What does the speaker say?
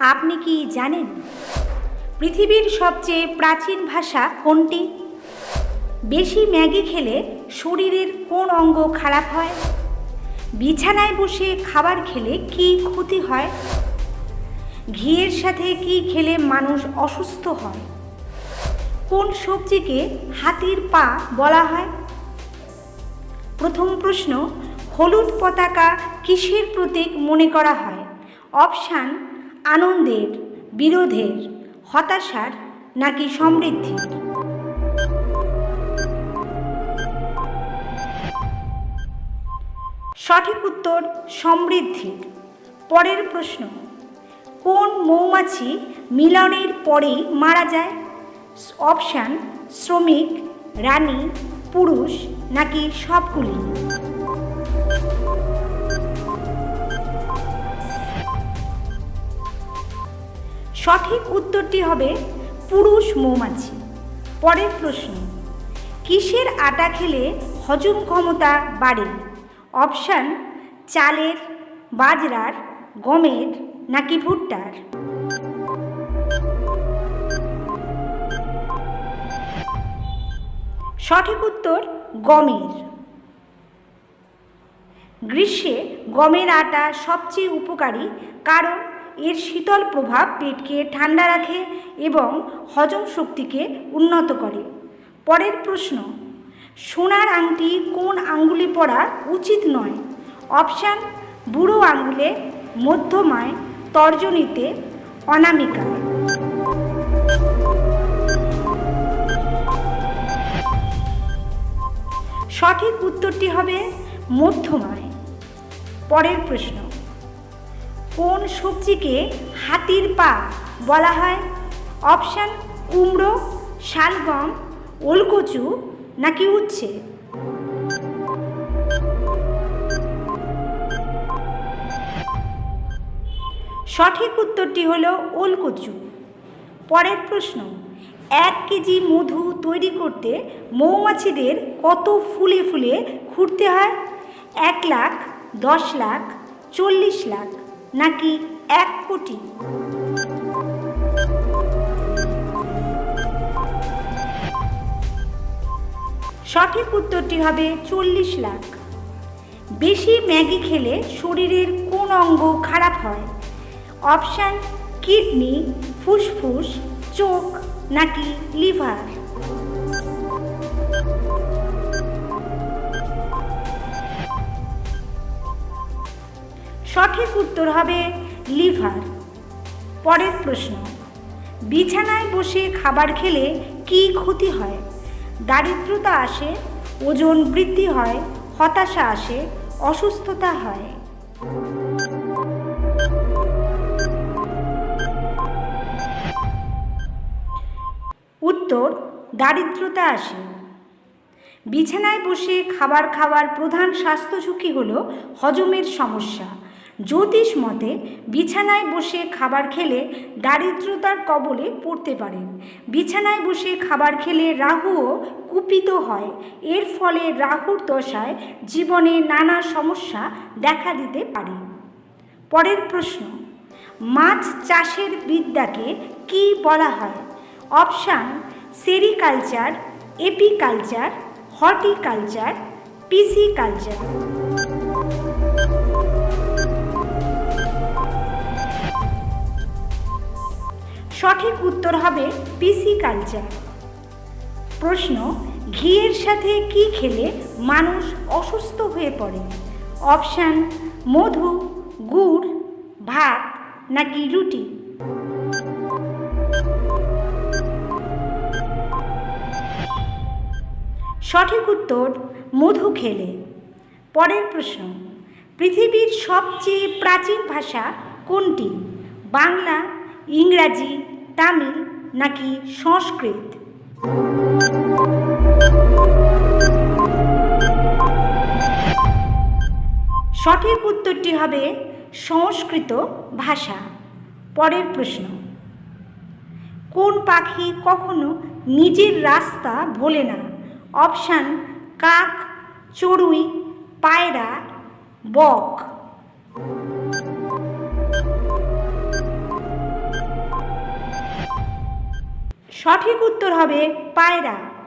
আপনি কি জানেন পৃথিবীর সবচেয়ে প্রাচীন ভাষা কোনটি? বেশি ম্যাগি খেলে শরীরের কোন অঙ্গ খারাপ হয়? বিছানায় বসে খাবার খেলে কি ক্ষতি হয়? ঘিয়ের সাথে কি খেলে মানুষ অসুস্থ হয়? কোন সবজিকে হাতির পা বলা হয়? প্রথম প্রশ্ন, হলুদ পতাকা কিসের প্রতীক মনে করা হয়? অপশান: আনন্দের, বিরোধের, হতাশার নাকি সমৃদ্ধির? সঠিক উত্তর সমৃদ্ধির। পরের প্রশ্ন, কোন মৌমাছি মিলনের পরেই মারা যায়? অপশান: শ্রমিক, রানী, পুরুষ নাকি সবগুলি? সঠিক উত্তরটি হবে পুরুষ মৌমাছি। পরের প্রশ্ন, কিসের আটা খেলে হজম ক্ষমতা বাড়ে? অপশান: চালের, বাজরার, গমের নাকি ভুট্টার? সঠিক উত্তর গমের। গ্রীষ্মে গমের আটা সবচেয়ে উপকারী, কারণ এর শীতল প্রভাব পেটকে ঠান্ডা রাখে এবং হজম শক্তিকে উন্নত করে। পরের প্রশ্ন, সোনার আংটি কোন আঙ্গুলে পরা উচিত নয়? অপশান: বুড়ো আঙ্গুলে, মধ্যমায়, তর্জনীতে, অনামিকায়। সঠিক উত্তরটি হবে মধ্যমায়। পরের প্রশ্ন, কোন সবজিকে হাতির পা বলা হয়? অপশান: কুমড়ো, শালগম, ওলকচু নাকি উচ্ছে? সঠিক উত্তরটি হলো ওলকচু। পরের প্রশ্ন, 1 কেজি মধু তৈরি করতে মৌমাছিদের কত ফুলে ফুলে ঘুরতে হয়? 1 লাখ, 10 লাখ, 40 লাখ নাকি 1 কোটি? সঠিক উত্তরটি হবে 40 লাখ। বেশি ম্যাগি খেলে শরীরের কোন অঙ্গ খারাপ হয়? অপশান: কিডনি, ফুসফুস, চোখ নাকি লিভার? সঠিক উত্তর হবে লিভার। পরের প্রশ্ন, বিছানায় বসে খাবার খেলে কি ক্ষতি হয়? দারিদ্রতা আসে, ওজন বৃদ্ধি হয়, হতাশা আসে, অসুস্থতা হয়? উত্তর: দারিদ্রতা আসে। বিছানায় বসে খাবার খাওয়ার প্রধান স্বাস্থ্য ঝুঁকি হল হজমের সমস্যা। জ্যোতিষ মতে বিছানায় বসে খাবার খেলে দারিদ্রতার কবলে পড়তে পারেন। বিছানায় বসে খাবার খেলে রাহুও কুপিত হয়। এর ফলে রাহুর দশায় জীবনে নানা সমস্যা দেখা দিতে পারে। পরের প্রশ্ন, মাছ চাষের বিদ্যাকে কি বলা হয়? Option: sericulture, apiculture, horticulture, pisciculture. সঠিক উত্তর হবে পিসিকালচার। প্রশ্ন, ঘিয়ের সাথে কি খেলে মানুষ অসুস্থ হয়ে পড়ে? অপশান: মধু, গুড়, ভাত নাকি রুটি? সঠিক উত্তর মধু খেলে। পরের প্রশ্ন, পৃথিবীর সবচেয়ে প্রাচীন ভাষা কোনটি? বাংলা, ইংরাজি, তামিল নাকি সংস্কৃত? সঠিক উত্তরটি হবে সংস্কৃত ভাষা। পরের প্রশ্ন, কোন পাখি কখনো নিজের রাস্তা ভোলে না? অপশান: কাক, চড়ুই, পায়রা, বক। সঠিক উত্তর হবে পায়রা।